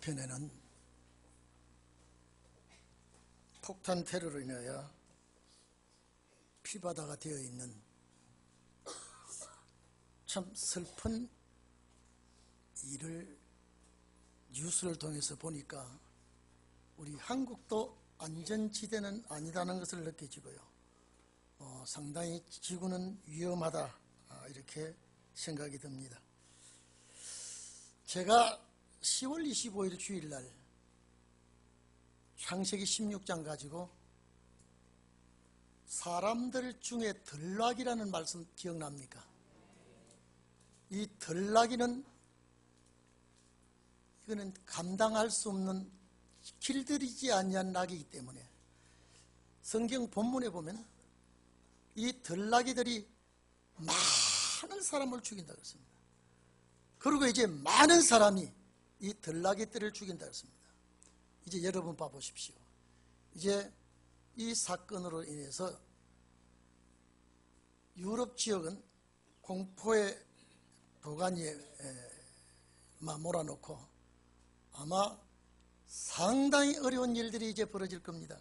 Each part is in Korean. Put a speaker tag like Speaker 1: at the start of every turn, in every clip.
Speaker 1: 한편에는 폭탄 테러로 인하여 피바다가 되어 있는 참 슬픈 일을 뉴스를 통해서 보니까 우리 한국도 안전지대는 아니다는 것을 느껴지고요. 상당히 지구는 위험하다, 이렇게 생각이 듭니다. 제가 10월 25일 주일날 창세기 16장 가지고 사람들 중에 들락이라는 말씀 기억납니까? 이 들락이는 이거는 감당할 수 없는 길들이지 아니한 낙이기 때문에 성경 본문에 보면 이 들락이들이 많은 사람을 죽인다고 했습니다. 그리고 이제 많은 사람이 이 들락이들을 죽인다고 했습니다. 이제 여러분 봐보십시오. 이제 이 사건으로 인해서 유럽 지역은 공포의 도가니에 몰아넣고 아마 상당히 어려운 일들이 이제 벌어질 겁니다.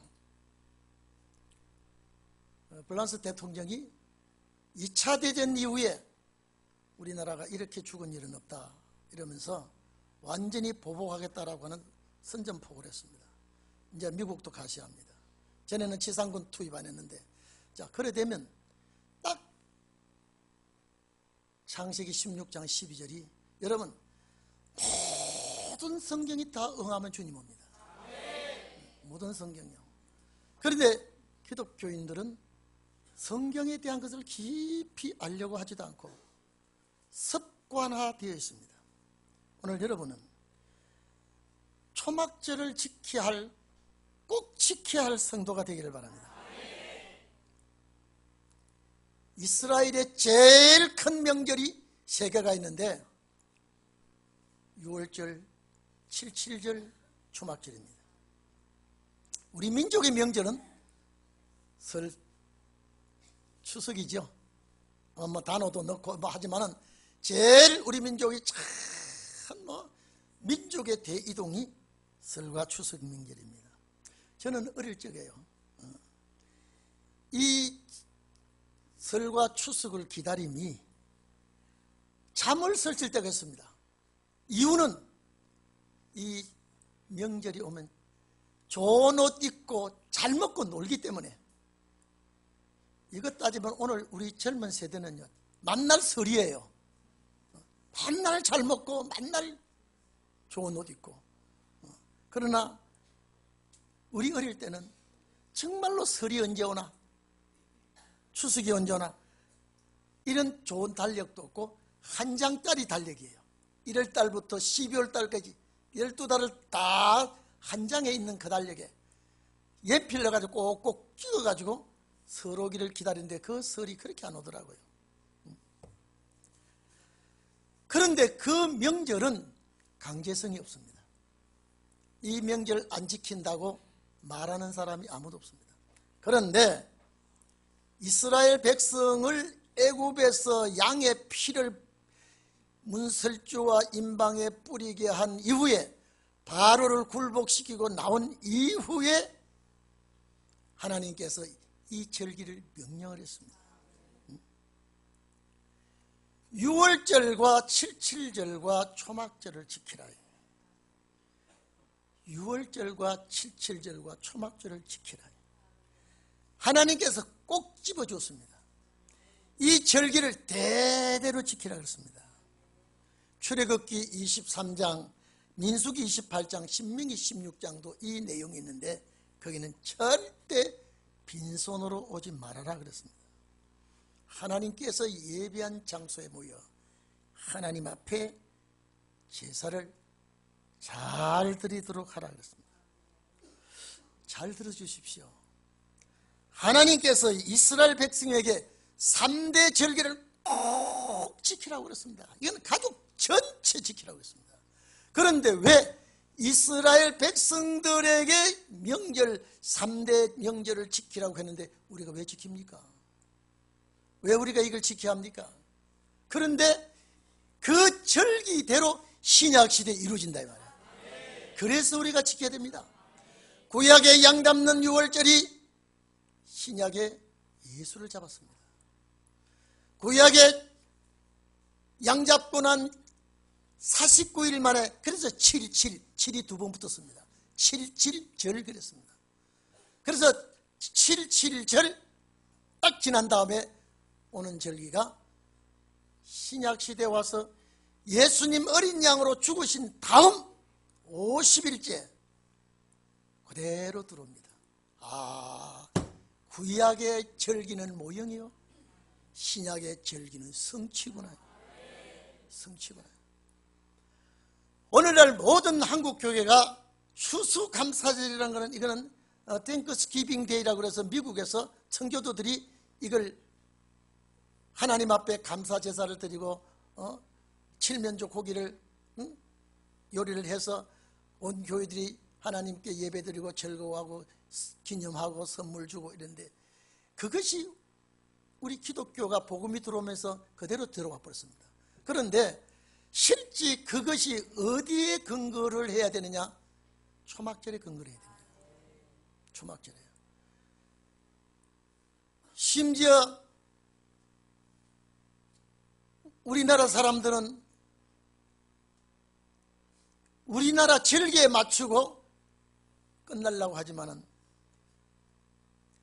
Speaker 1: 프랑스 대통령이 2차 대전 이후에 우리나라가 이렇게 죽은 일은 없다 이러면서 완전히 보복하겠다라고 하는 선전포고를 했습니다. 이제 미국도 가시합니다. 전에는 지상군 투입 안 했는데, 자, 그래 되면 딱 창세기 16장 12절이 여러분 모든 성경이 다 응하면 주님 옵니다. 모든 성경이요. 그런데 기독교인들은 성경에 대한 것을 깊이 알려고 하지도 않고 습관화되어 있습니다. 오늘 여러분은 초막절을 꼭 지켜야 할 성도가 되기를 바랍니다. 이스라엘의 제일 큰 명절이 3개가 있는데 6월절, 7.7절, 초막절입니다. 우리 민족의 명절은 설, 추석이죠. 단어도 넣고 하지만은 제일 우리 민족이 참 민족의 대이동이 설과 추석 명절입니다. 저는 어릴 적에요, 이 설과 추석을 기다림이 잠을 설칠 때가 있습니다. 이유는 이 명절이 오면 좋은 옷 입고 잘 먹고 놀기 때문에. 이것 따지면 오늘 우리 젊은 세대는요, 만날 설이에요. 만날 잘 먹고 만날 좋은 옷 입고. 그러나 우리 어릴 때는 정말로 설이 언제 오나, 추석이 언제 오나 이런 좋은 달력도 없고 한 장짜리 달력이에요. 1월달부터 12월달까지 12달을 다 한 장에 있는 그 달력에 예필러가지고 꼭꼭 찍어가지고 설 오기를 기다리는데 그 설이 그렇게 안 오더라고요. 그런데 그 명절은 강제성이 없습니다. 이 명절 안 지킨다고 말하는 사람이 아무도 없습니다. 그런데 이스라엘 백성을 애굽에서 양의 피를 문설주와 임방에 뿌리게 한 이후에 바로를 굴복시키고 나온 이후에 하나님께서 이 절기를 명령을 했습니다. 6월절과 7.7절과 초막절을 지키라. 6월절과 7.7절과 초막절을 지키라. 하나님께서 꼭 집어주었습니다. 이 절기를 대대로 지키라 그랬습니다. 출애굽기 23장, 민수기 28장, 신명기 16장도 이 내용이 있는데 거기는 절대 빈손으로 오지 말아라 그랬습니다. 하나님께서 예비한 장소에 모여 하나님 앞에 제사를 잘 드리도록 하라 그랬습니다. 잘 들어주십시오. 하나님께서 이스라엘 백성에게 3대 절기를 꼭 지키라고 그랬습니다. 이건 가족 전체 지키라고 했습니다. 그런데 왜 이스라엘 백성들에게 명절 3대 명절을 지키라고 했는데 우리가 왜 지킵니까? 왜 우리가 이걸 지켜야 합니까? 그런데 그 절기대로 신약시대에 이루어진다 이 말이에요. 그래서 우리가 지켜야 됩니다. 구약의 양 잡는 유월절이 신약의 예수를 잡았습니다. 구약의 양 잡고 난 49일 만에, 그래서 7이 두 번 붙었습니다. 7.7절 그랬습니다. 그래서 7.7절 딱 지난 다음에 오는 절기가 신약시대에 와서 예수님 어린 양으로 죽으신 다음 50일째 그대로 들어옵니다. 구약의 절기는 모형이요, 신약의 절기는 성취구나. 성취구나. 오늘날 모든 한국 교회가 추수감사절이라는 것은, 이거는 땡크스기빙 데이라고 해서 미국에서 청교도들이 이걸 하나님 앞에 감사 제사를 드리고 칠면조 고기를 요리를 해서 온 교회들이 하나님께 예배드리고 즐거워하고 기념하고 선물 주고 이런데, 그것이 우리 기독교가 복음이 들어오면서 그대로 들어와 버렸습니다. 그런데 실제 그것이 어디에 근거를 해야 되느냐? 초막절에 근거를 해야 됩니다. 초막절에. 심지어 우리나라 사람들은 우리나라 절기에 맞추고 끝내려고 하지만은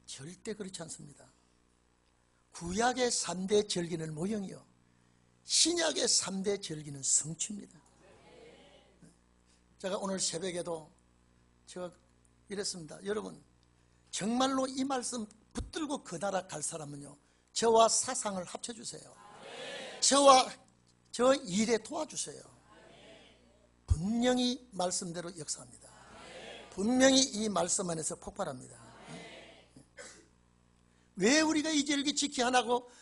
Speaker 1: 절대 그렇지 않습니다. 구약의 3대 절기는 모형이요, 신약의 3대 절기는 성취입니다. 제가 오늘 새벽에도 제가 이랬습니다. 여러분, 정말로 이 말씀 붙들고 그 나라 갈 사람은요, 저와 사상을 합쳐주세요. 저와 저 일에 도와주세요. 분명히 말씀대로 역사합니다. 분명히 이 말씀 안에서 폭발합니다. 왜 우리가 이 절기 지켜야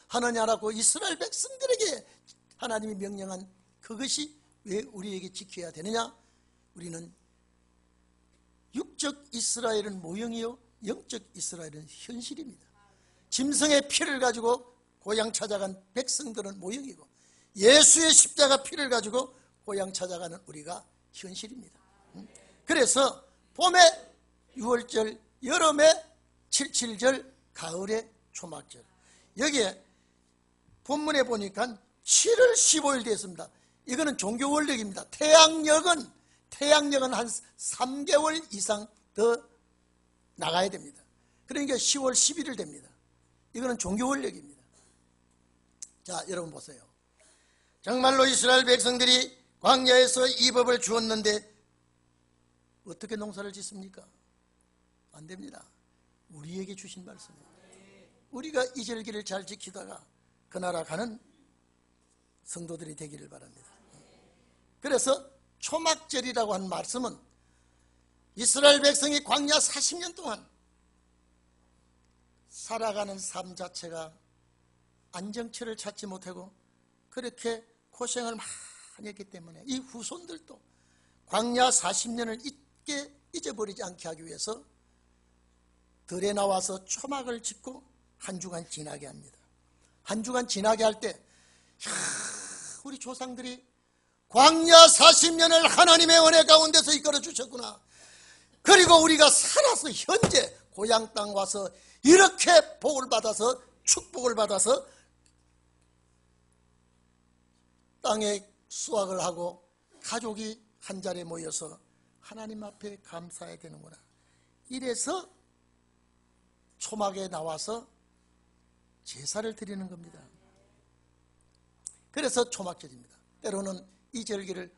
Speaker 1: 하느냐라고 이스라엘 백성들에게 하나님이 명령한 그것이 왜 우리에게 지켜야 되느냐? 우리는 육적 이스라엘은 모형이요, 영적 이스라엘은 현실입니다. 짐승의 피를 가지고 고향 찾아간 백성들은 모형이고, 예수의 십자가 피를 가지고 고향 찾아가는 우리가 현실입니다. 그래서 봄에 유월절, 여름에 7.7절, 가을에 초막절. 여기에 본문에 보니까 7월 15일 되었습니다. 이거는 종교 원력입니다. 태양력은 한 3개월 이상 더 나가야 됩니다. 그러니까 10월 11일 됩니다. 이거는 종교 원력입니다. 자, 여러분 보세요. 정말로 이스라엘 백성들이 광야에서 이 법을 주었는데 어떻게 농사를 짓습니까? 안 됩니다. 우리에게 주신 말씀입니다. 우리가 이 절기를 잘 지키다가 그 나라 가는 성도들이 되기를 바랍니다. 그래서 초막절이라고 한 말씀은 이스라엘 백성이 광야 40년 동안 살아가는 삶 자체가 안정처를 찾지 못하고 그렇게 고생을 많이 했기 때문에 이 후손들도 광야 40년을 잊어버리지 않게 하기 위해서 들에 나와서 초막을 짓고 한 주간 지나게 합니다. 한 주간 지나게 할 때 우리 조상들이 광야 40년을 하나님의 은혜 가운데서 이끌어 주셨구나. 그리고 우리가 살아서 현재 고향 땅 와서 이렇게 복을 받아서 축복을 받아서 땅에 수확을 하고 가족이 한 자리에 모여서 하나님 앞에 감사해야 되는구나. 이래서 초막에 나와서 제사를 드리는 겁니다. 그래서 초막절입니다. 때로는 이 절기를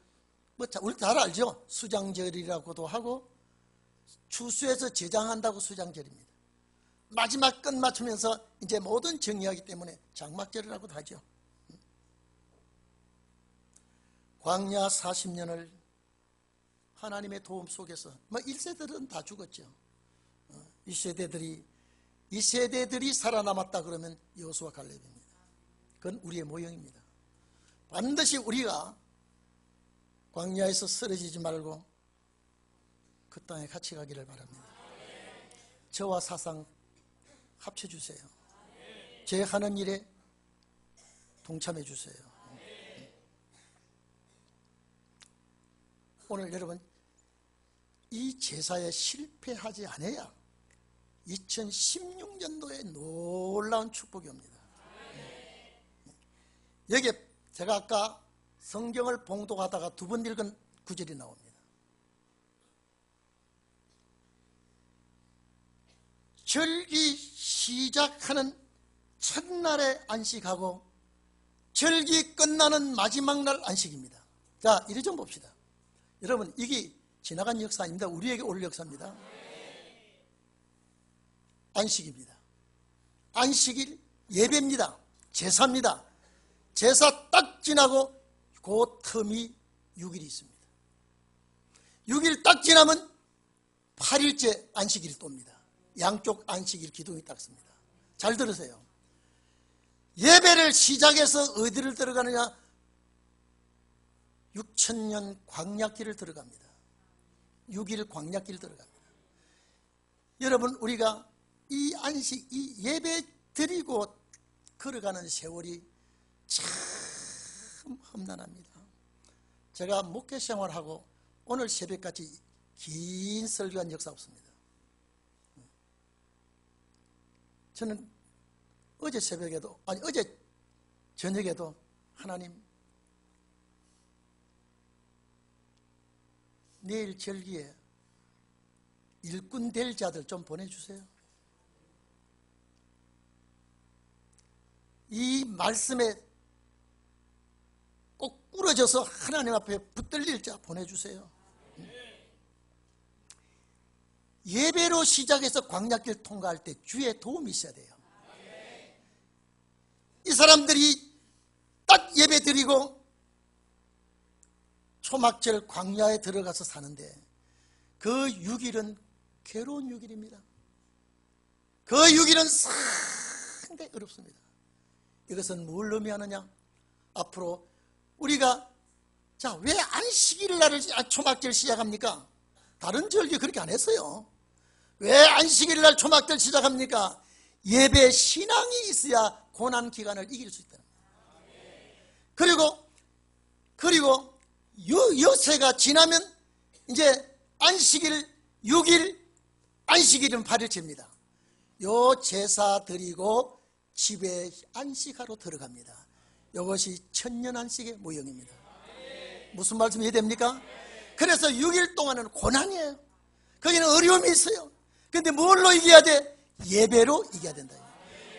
Speaker 1: 우리 잘 알죠? 수장절이라고도 하고 추수해서 제장한다고 수장절입니다. 마지막 끝 맞추면서 이제 모든 정리하기 때문에 장막절이라고도 하죠. 광야 40년을 하나님의 도움 속에서 1세들은 다 죽었죠. 이 세대들이 살아남았다 그러면 여호수아 갈렙입니다. 그건 우리의 모형입니다. 반드시 우리가 광야에서 쓰러지지 말고 그 땅에 같이 가기를 바랍니다. 저와 사상 합쳐주세요. 제 하는 일에 동참해 주세요. 오늘 여러분 이 제사에 실패하지 않아야 2016년도에 놀라운 축복이 옵니다. 여기에 제가 아까 성경을 봉독하다가 두 번 읽은 구절이 나옵니다. 절기 시작하는 첫날에 안식하고 절기 끝나는 마지막 날 안식입니다. 자, 이리 좀 봅시다. 여러분, 이게 지나간 역사 아닙니다. 우리에게 올 역사입니다. 안식입니다. 안식일 예배입니다. 제사입니다. 제사 딱 지나고 그 틈이 6일이 있습니다. 6일 딱 지나면 8일째 안식일이 또 옵니다. 양쪽 안식일 기둥이 딱 씁니다. 잘 들으세요. 예배를 시작해서 어디를 들어가느냐? 6,000년 광야길을 들어갑니다. 6일 광야길 들어갑니다. 여러분, 우리가 이 안식, 이 예배 드리고 걸어가는 세월이 참 험난합니다. 제가 목회 생활하고 오늘 새벽까지 긴 설교한 역사 없습니다. 저는 어제 새벽에도, 아니 어제 저녁에도 하나님, 내일 절기에 일꾼 될 자들 좀 보내주세요. 이 말씀에 꼭 부러져서 하나님 앞에 붙들릴 자 보내주세요. 예배로 시작해서 광야길 통과할 때 주의 도움이 있어야 돼요. 이 사람들이 딱 예배 드리고 초막절 광야에 들어가서 사는데 그 6일은 괴로운 6일입니다. 그 6일은 상당히 어렵습니다. 이것은 뭘 의미하느냐? 앞으로 우리가 자, 왜 안식일 날을 초막절 시작합니까? 다른 절기 그렇게 안 했어요. 왜 안식일 날 초막절 시작합니까? 예배 신앙이 있어야 고난 기간을 이길 수 있다. 그리고 여세가 지나면 이제 안식일 6일, 안식일은 8일째입니다. 요 제사 드리고 집에 안식하러 들어갑니다. 이것이 천년 안식의 모형입니다. 무슨 말씀 이해됩니까? 그래서 6일 동안은 고난이에요. 거기는 어려움이 있어요. 근데 뭘로 이겨야 돼? 예배로 이겨야 된다.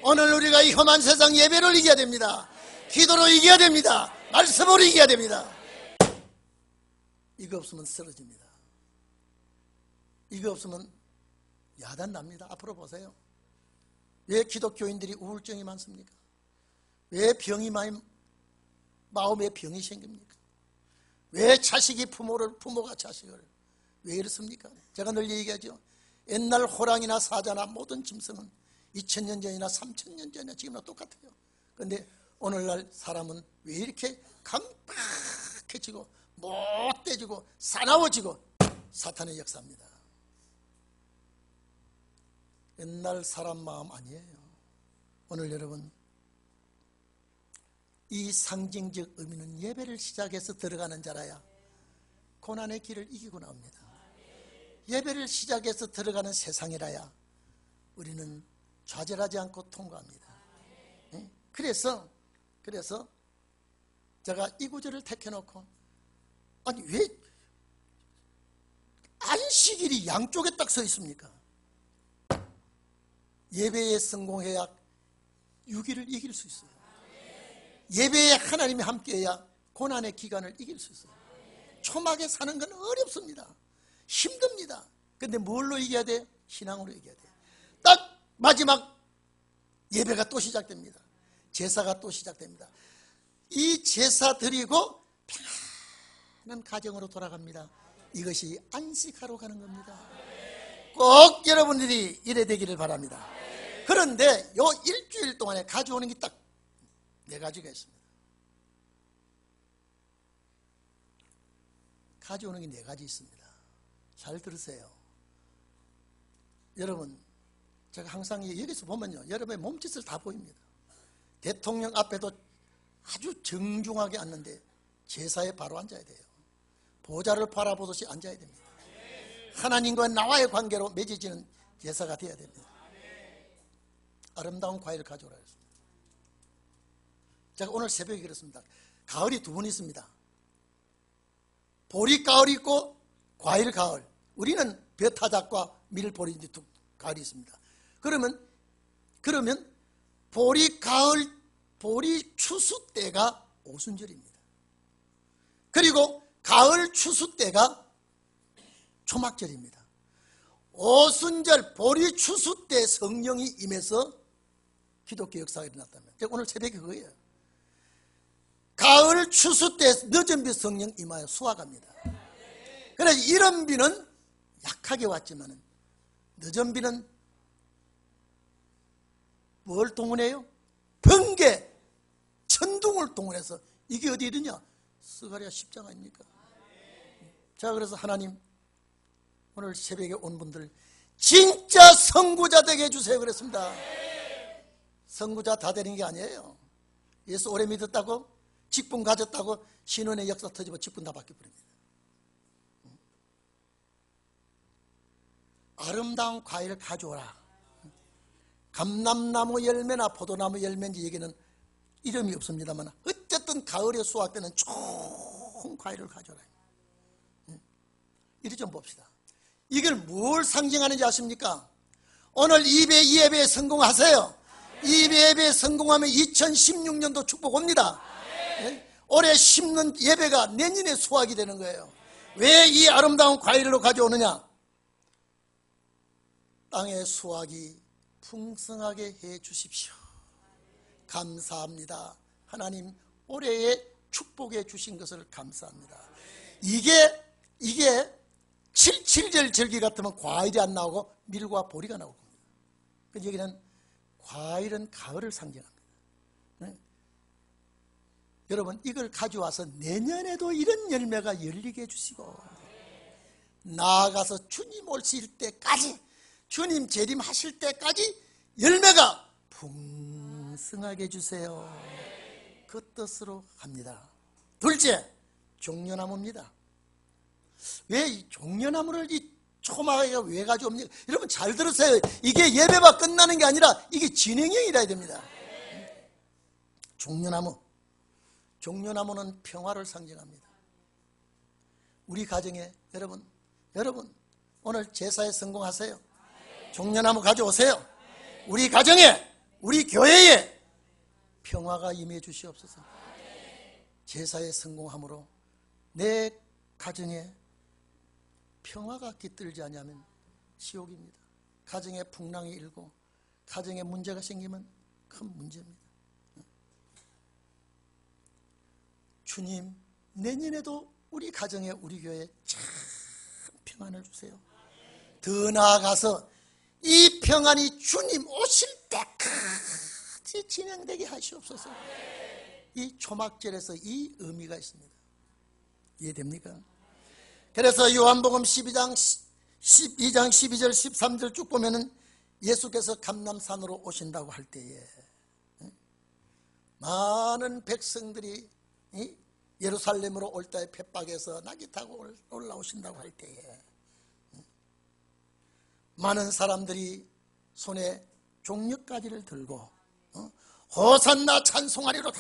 Speaker 1: 오늘 우리가 이 험한 세상 예배로 이겨야 됩니다. 기도로 이겨야 됩니다. 말씀으로 이겨야 됩니다. 이거 없으면 쓰러집니다. 이거 없으면 야단 납니다. 앞으로 보세요. 왜 기독교인들이 우울증이 많습니까? 왜 병이 많이, 마음에 병이 생깁니까? 왜 자식이 부모가 자식을 왜 이렇습니까? 제가 늘 얘기하죠. 옛날 호랑이나 사자나 모든 짐승은 2000년 전이나 3000년 전이나 지금이나 똑같아요. 그런데 오늘날 사람은 왜 이렇게 강팍해지고 못돼지고 사나워지고? 사탄의 역사입니다. 옛날 사람 마음 아니에요. 오늘 여러분, 이 상징적 의미는 예배를 시작해서 들어가는 자라야 고난의 길을 이기고 나옵니다. 예배를 시작해서 들어가는 세상이라야 우리는 좌절하지 않고 통과합니다. 그래서 제가 이 구절을 택해놓고, 아니 왜 안식일이 양쪽에 딱 서 있습니까? 예배에 성공해야 6일을 이길 수 있어요. 예배에 하나님이 함께해야 고난의 기간을 이길 수 있어요. 초막에 사는 건 어렵습니다. 힘듭니다. 근데 뭘로 이겨야 돼? 신앙으로 이겨야 돼. 딱 마지막 예배가 또 시작됩니다. 제사가 또 시작됩니다. 이 제사 드리고 편안한 가정으로 돌아갑니다. 이것이 안식하러 가는 겁니다. 꼭 여러분들이 이래 되기를 바랍니다. 그런데 요 일주일 동안에 가져오는 게 딱 4가지가 있습니다. 가져오는 게 4가지 있습니다. 잘 들으세요. 여러분, 제가 항상 여기서 보면요, 여러분의 몸짓을 다 보입니다. 대통령 앞에도 아주 정중하게 앉는데 제사에 바로 앉아야 돼요. 보좌를 바라보듯이 앉아야 됩니다. 하나님과 나와의 관계로 맺어지는 제사가 되어야 됩니다. 아름다운 과일을 가져오라 했습니다. 제가 오늘 새벽에 그랬습니다. 가을이 두 번 있습니다. 보리가을이 있고 과일가을. 우리는 벼타작과 밀보리 두 가을이 있습니다. 그러면 보리가을, 보리 추수 때가 오순절입니다. 그리고 가을 추수 때가 초막절입니다. 오순절 보리 추수 때 성령이 임해서 기독교 역사가 일어났다면, 제가 오늘 새벽에 그거예요. 가을 추수 때 늦은 비 성령 임하여 수확합니다. 그래서 이른 비는 약하게 왔지만 늦은 비는 뭘 동원해요? 번개, 천둥을 동원해서. 이게 어디 이르냐? 스가랴 10장 아닙니까? 자, 그래서 하나님 오늘 새벽에 온 분들 진짜 선구자 되게 해주세요 그랬습니다. 선구자 다 되는 게 아니에요. 예수 오래 믿었다고, 직분 가졌다고 신혼의 역사 터지고 직분 다 바뀌어버립니다. 아름다운 과일을 가져오라. 감람나무 열매나 포도나무 열매인지 얘기는 이름이 없습니다만 어쨌든 가을에 수확되는 좋은 과일을 가져오라. 이리 좀 봅시다. 이걸 뭘 상징하는지 아십니까? 오늘 이 예배에 성공하세요. 이 예배에 성공하면 2016년도 축복 옵니다. 올해 심는 예배가 내년에 수확이 되는 거예요. 왜 이 아름다운 과일로 가져오느냐? 땅의 수확이 풍성하게 해 주십시오. 감사합니다. 하나님 올해에 축복해 주신 것을 감사합니다. 이게 7.7절 절기 같으면 과일이 안 나오고 밀과 보리가 나오고, 그 얘기는 과일은 가을을 상징합니다. 네? 여러분 이걸 가져와서 내년에도 이런 열매가 열리게 해주시고, 나아가서 주님 오실 때까지, 주님 재림하실 때까지 열매가 풍성하게 해주세요. 그 뜻으로 합니다. 둘째, 종려나무입니다. 왜 이 종려나무를 이 초마가 왜 가져옵니까? 여러분 잘 들으세요. 이게 예배가 끝나는 게 아니라 이게 진행형이라 됩니다. 종려나무는 평화를 상징합니다. 우리 가정에 여러분 오늘 제사에 성공하세요. 종려나무 가져오세요. 우리 가정에, 우리 교회에 평화가 임해 주시옵소서. 제사에 성공함으로 내 가정에 평화가 깃들지 않으면 지옥입니다. 가정에 풍랑이 일고 가정에 문제가 생기면 큰 문제입니다. 주님, 내년에도 우리 가정에, 우리 교회에 참 평안을 주세요. 더 나아가서 이 평안이 주님 오실 때까지 진행되게 하시옵소서. 이 초막절에서 이 의미가 있습니다. 이해됩니까? 그래서 요한복음 12장 12절 13절 쭉 보면은 예수께서 감람산으로 오신다고 할 때에 많은 백성들이 예루살렘으로 올 때 벳박에서 낙이 타고 올라오신다고 할 때에 많은 사람들이 손에 종려가지를 들고 호산나 찬송하리로다,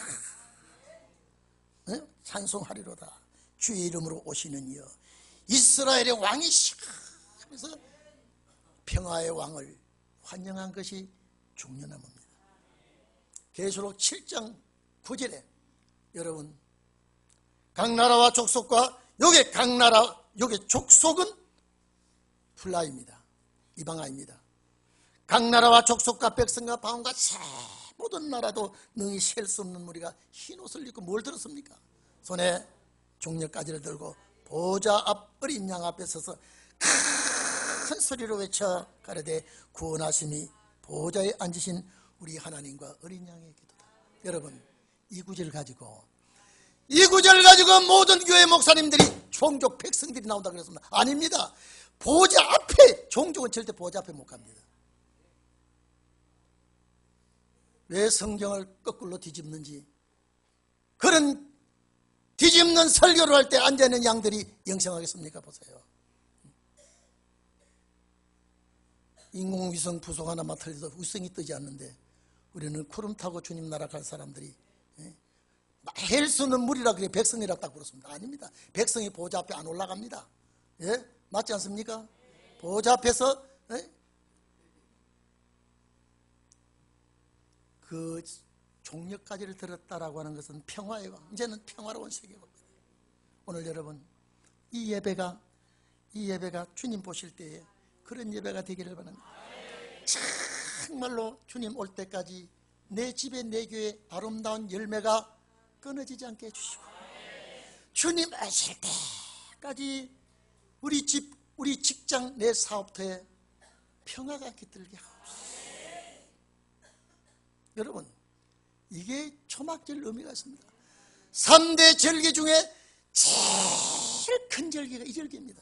Speaker 1: 찬송하리로다, 주의 이름으로 오시는 이여 이스라엘의 왕이시여 하면서 평화의 왕을 환영한 것이 종려나무입니다. 계시록 7장 9절에 여러분 각 나라와 족속과 요게 족속은 플라입니다. 이방아입니다. 각 나라와 족속과 백성과 방언과 모든 나라도 능히 셀 수 없는 무리가 흰옷을 입고 뭘 들었습니까? 손에 종려가지를 들고 보좌 앞 어린 양 앞에 서서 큰 소리로 외쳐 가로되 구원하심이 보좌에 앉으신 우리 하나님과 어린 양의 기도다. 여러분 이 구절 가지고 모든 교회 목사님들이 종족 백성들이 나온다 그랬습니다. 아닙니다. 보좌 앞에, 종족은 절대 보좌 앞에 못 갑니다. 왜 성경을 거꾸로 뒤집는지, 그런 뒤집는 설교를 할 때 앉아있는 양들이 영생하겠습니까? 보세요. 인공위성 부속 하나만 틀려도 위성이 뜨지 않는데 우리는 구름 타고 주님 나라 갈 사람들이 헬수는 물이라 그래 백성이라 딱 그렇습니다. 아닙니다. 백성이 보좌 앞에 안 올라갑니다. 예? 맞지 않습니까? 보좌 앞에서 그 종려까지를 들었다라고 하는 것은 평화의 왕, 이제는 평화로운 세계가 옵니다. 오늘 여러분 이 예배가 주님 보실 때에 그런 예배가 되기를 바랍니다. 정말로 주님 올 때까지 내 집에 내 교회에 아름다운 열매가 끊어지지 않게 해주시고, 주님 오실 때까지 우리 집, 우리 직장, 내 사업터에 평화가 깃들게 하옵소서. 여러분, 이게 초막절 의미가 있습니다. 3대 절기 중에 제일 큰 절기가 이 절기입니다.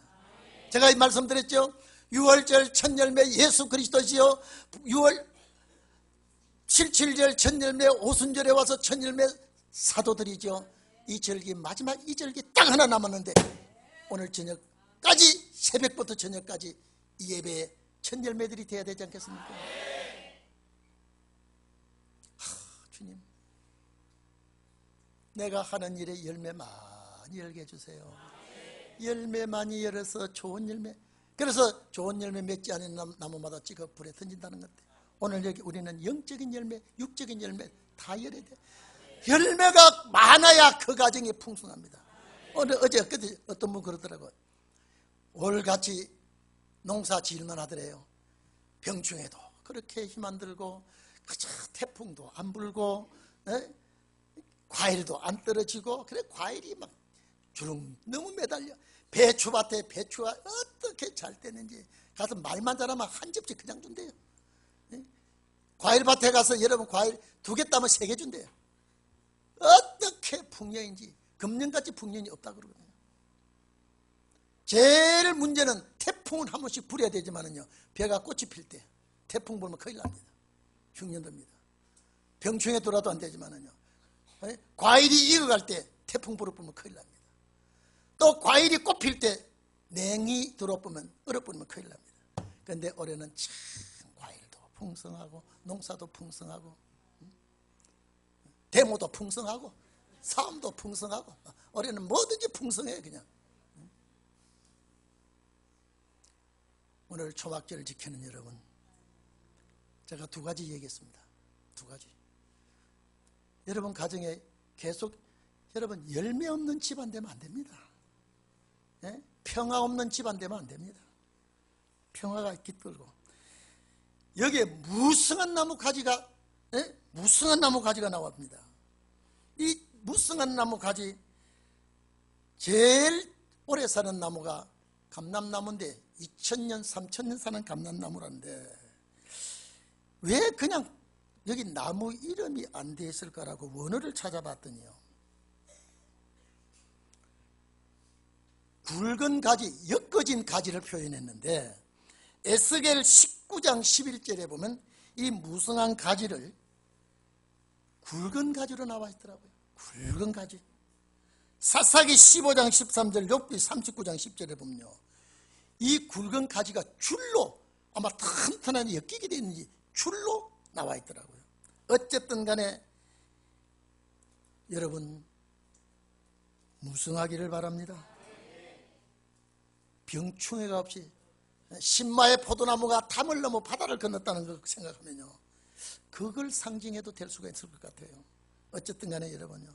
Speaker 1: 제가 말씀드렸죠. 6월절 첫 열매 예수 그리스도시요, 6월 77절 첫 열매 오순절에 와서 첫 열매 사도들이죠. 이 절기 마지막 이 절기 딱 하나 남았는데 오늘 저녁까지, 새벽부터 저녁까지 이 예배에 첫 열매들이 돼야 되지 않겠습니까? 주님, 내가 하는 일에 열매 많이 열게 해주세요. 열매 많이 열어서 좋은 열매, 그래서 좋은 열매 맺지 않은 나무마다 찍어 불에 던진다는 건데, 오늘 여기 우리는 영적인 열매, 육적인 열매 다 열어야 돼. 열매가 많아야 그 가정이 풍성합니다. 어제 어떤 분 그러더라고요. 올같이 농사 지을만 하더래요. 병충해도 그렇게 힘 안 들고, 그저 태풍도 안 불고, 과일도 안 떨어지고, 그래 과일이 막 주름 너무 매달려. 배추밭에 배추가 어떻게 잘 되는지 가서 말만 잘하면 한 접시 그냥 준대요. 과일밭에 가서 여러분 과일 2개 따면 3개 준대요. 어떻게 풍년인지, 금년같이 풍년이 없다 그러거든요. 제일 문제는 태풍은 한 번씩 불어야 되지만은요, 벼가 꽃이 필 때 태풍 불면 큰일 납니다. 흉년됩니다. 병충해 돌아도 안 되지만은요, 과일이 익어갈 때 태풍 불어보면 큰일 납니다. 또 과일이 꽃필 때 냉이 들어보면 얼어버리면 큰일 납니다. 그런데 올해는 참 과일도 풍성하고 농사도 풍성하고 데모도 풍성하고 사업도 풍성하고 올해는 뭐든지 풍성해요. 그냥 오늘 초막절을 지키는 여러분, 제가 2가지 얘기했습니다. 2가지. 여러분 가정에 계속 여러분 열매 없는 집안 되면 안 됩니다. 평화 없는 집안 되면 안 됩니다. 평화가 깃들고 여기에 무성한 나무 가지가 나옵니다. 이 무성한 나무 가지, 제일 오래 사는 나무가 감람나무인데 2000년, 3000년 사는 감람나무라는데 왜 그냥 여기 나무 이름이 안 돼 있을까라고 원어를 찾아봤더니요, 굵은 가지, 엮어진 가지를 표현했는데 에스겔 19장 11절에 보면 이 무성한 가지를 굵은 가지로 나와 있더라고요. 굵은 가지. 사사기 15장 13절, 욥기 39장 10절에 보면요, 이 굵은 가지가 줄로 아마 튼튼하게 엮이게 되는지 줄로 나와 있더라고요. 어쨌든 간에 여러분 무성하기를 바랍니다. 병충해가 없이 신마의 포도나무가 담을 넘어 바다를 건넜다는 걸 생각하면요, 그걸 상징해도 될 수가 있을 것 같아요. 어쨌든 간에 여러분요,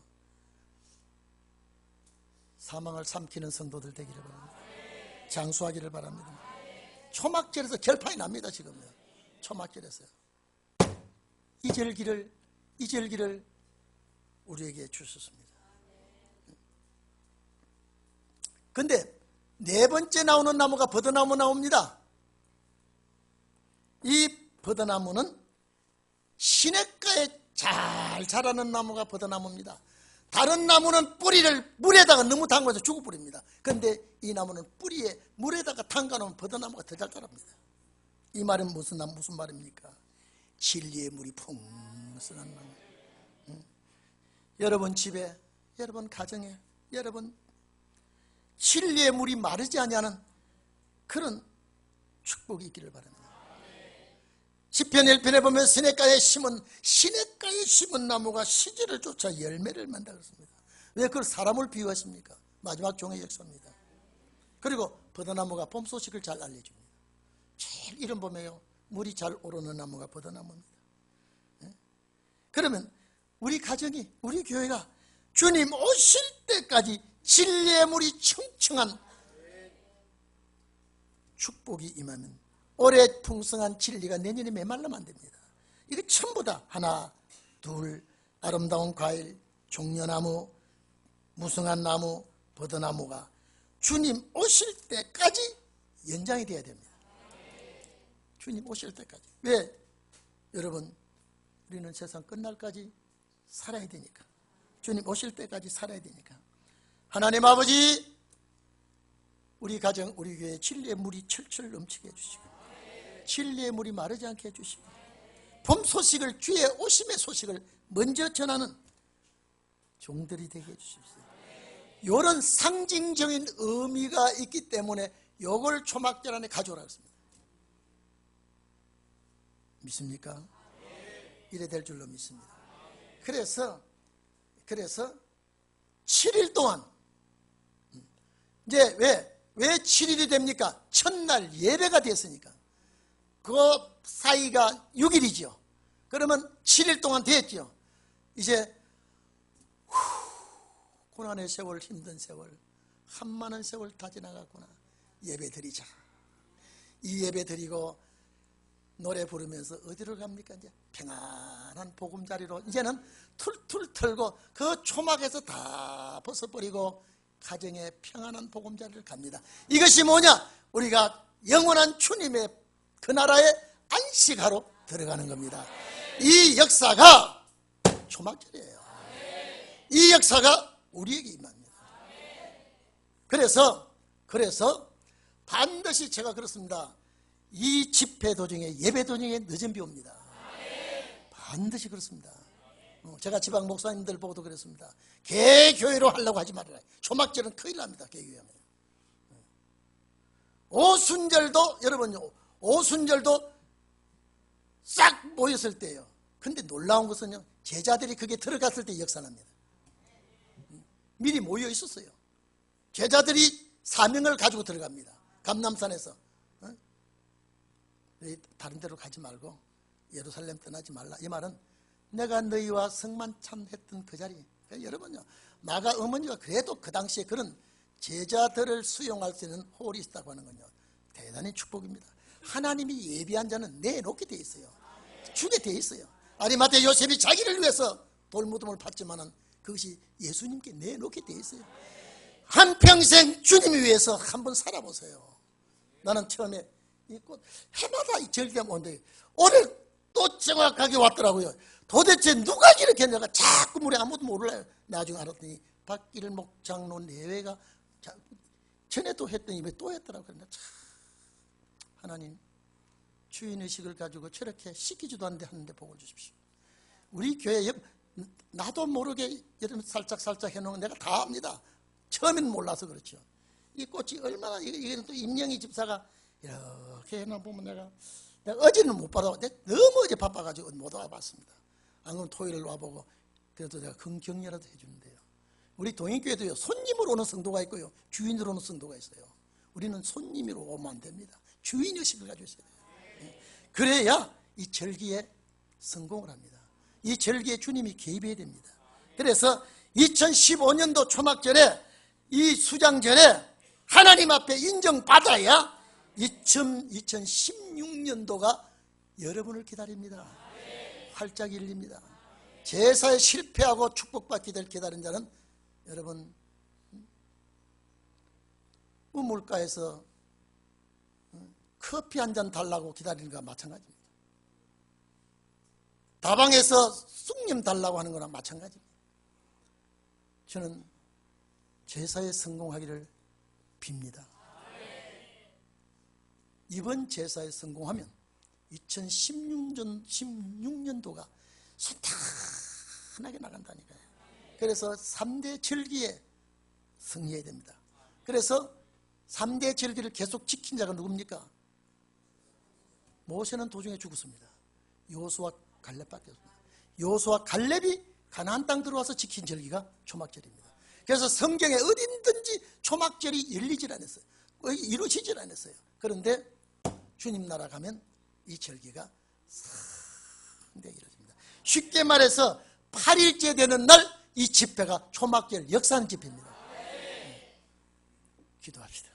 Speaker 1: 사망을 삼키는 성도들 되기를 바랍니다. 장수하기를 바랍니다. 초막절에서 결판이 납니다. 지금요, 초막절에서요. 이 절기를 우리에게 주셨습니다. 근데 4번째 나오는 나무가 버드나무 나옵니다. 이 버드나무는 시냇가에 잘 자라는 나무가 버드나무입니다. 다른 나무는 뿌리를 물에다가 너무 담가서 죽어버립니다. 그런데 이 나무는 뿌리에 물에다가 담가놓으면 버드나무가 더 잘 자랍니다. 이 말은 무슨 말입니까? 진리의 물이 풍성한 나무. 여러분 집에, 여러분 가정에, 여러분 진리의 물이 마르지 아니하는 그런 축복이 있기를 바랍니다. 시편 1편에 보면 시냇가에 심은 나무가 시절을 쫓아 열매를 맺는다 그랬습니다. 왜 그걸 사람을 비유하십니까? 마지막 종의 역사입니다. 그리고 버드나무가 봄 소식을 잘 알려줍니다. 제일 이름 보면요, 물이 잘 오르는 나무가 버드나무입니다. 그러면 우리 가정이, 우리 교회가 주님 오실 때까지 진리의 물이 청청한 축복이 임하면 올해 풍성한 진리가 내년에 메말라면 안 됩니다. 이거 전부 다 하나, 둘, 아름다운 과일, 종려나무, 무성한 나무, 버드나무가 주님 오실 때까지 연장이 돼야 됩니다. 주님 오실 때까지. 왜? 여러분, 우리는 세상 끝날까지 살아야 되니까. 주님 오실 때까지 살아야 되니까. 하나님 아버지, 우리 가정, 우리 교회에 진리의 물이 철철 넘치게 해주시고, 진리의 물이 마르지 않게 해주시고, 봄 소식을, 주의 오심의 소식을 먼저 전하는 종들이 되게 해주십시오. 이런 상징적인 의미가 있기 때문에 이걸 초막절 안에 가져오라 했습니다. 믿습니까? 이래 될 줄로 믿습니다. 그래서 7일 동안, 이제 왜 7일이 됩니까? 첫날 예배가 됐으니까. 그 사이가 6일이죠. 그러면 7일 동안 됐죠. 이제 고난의 세월, 힘든 세월, 한많은 세월 다 지나갔구나. 예배 드리자. 이 예배 드리고 노래 부르면서 어디로 갑니까? 이제 평안한 보금자리로 이제는 툴툴 털고 그 초막에서 다 벗어버리고 가정의 평안한 보금자리를 갑니다. 이것이 뭐냐? 우리가 영원한 주님의 그 나라에 안식하러 들어가는 겁니다. 이 역사가 초막절이에요. 이 역사가 우리에게 임합니다. 그래서 반드시 제가 그렇습니다. 이 집회 도중에, 예배 도중에 늦은 비 옵니다. 반드시 그렇습니다. 제가 지방 목사님들 보고도 그랬습니다. 개교회로 하려고 하지 말아라. 초막절은 큰일 납니다. 개교회하면. 오순절도, 여러분요, 오순절도 싹 모였을 때예요. 근데 놀라운 것은요, 제자들이 그게 들어갔을 때 역사납니다. 미리 모여 있었어요. 제자들이 사명을 가지고 들어갑니다. 감람산에서. 다른 데로 가지 말고 예루살렘 떠나지 말라. 이 말은 내가 너희와 성만찬했던 그 자리. 여러분요, 마가 어머니가 그래도 그 당시에 그런 제자들을 수용할 수 있는 홀이 있다고 하는 건요, 대단히 축복입니다. 하나님이 예비한 자는 내놓게 돼 있어요. 주게 돼 있어요. 아리마대 요셉이 자기를 위해서 돌무덤을 팠지만은 그것이 예수님께 내놓게 돼 있어요. 한평생 주님을 위해서 한번 살아보세요. 나는 처음에 이 꽃 해마다 이 절기가 오는데 오늘 또 정확하게 왔더라고요. 도대체 누가 이렇게 했냐가 자꾸 물에 아무도 몰라요. 나중에 알았더니 박길 목장로 내외가 전에도 했더니 왜 또 했더라고요. 참, 하나님 주인의식을 가지고 저렇게 시키지도 않는데 하는데 복을 주십시오. 우리 교회 나도 모르게 여러분 살짝 해놓은 내가 다 압니다. 처음에는 몰라서 그렇죠. 이 꽃이 얼마나, 이게 또 임영희 집사가 이렇게 해놔보면 내가 어제는 못 받아, 너무 어제 바빠가지고 못 와봤습니다. 안 그러면 토요일 와보고 그래도 내가 격려라도 해주는데요. 우리 동인교회도요, 손님으로 오는 성도가 있고요, 주인으로 오는 성도가 있어요. 우리는 손님으로 오면 안 됩니다. 주인의식을 가지고 있어야 돼요. 그래야 이 절기에 성공을 합니다. 이 절기에 주님이 개입해야 됩니다. 그래서 2015년도 초막절에 이 수장절에 하나님 앞에 인정받아야 2016년도가 여러분을 기다립니다. 활짝 열립니다. 제사에 실패하고 축복받기 될 기다린 자는 여러분 우물가에서 커피 한 잔 달라고 기다리는 거와 마찬가지입니다. 다방에서 쑥님 달라고 하는 거랑 마찬가지입니다. 저는 제사에 성공하기를 빕니다. 이번 제사에 성공하면 2016년도가 순탄하게 나간다니까요. 그래서 3대 절기에 승리해야 됩니다. 그래서 3대 절기를 계속 지킨 자가 누굽니까? 모세는 도중에 죽었습니다. 여호수아 갈렙밖에 없습니다. 여호수아 갈렙이 가나안 땅 들어와서 지킨 절기가 초막절입니다. 그래서 성경에 어딘든지 초막절이 열리질 않았어요. 거의 이루어지질 않았어요. 그런데 주님 나라 가면 이 절기가 상당히 이루어집니다. 쉽게 말해서 8일째 되는 날 이 집회가 초막절 역사하는 집회입니다. 기도합시다.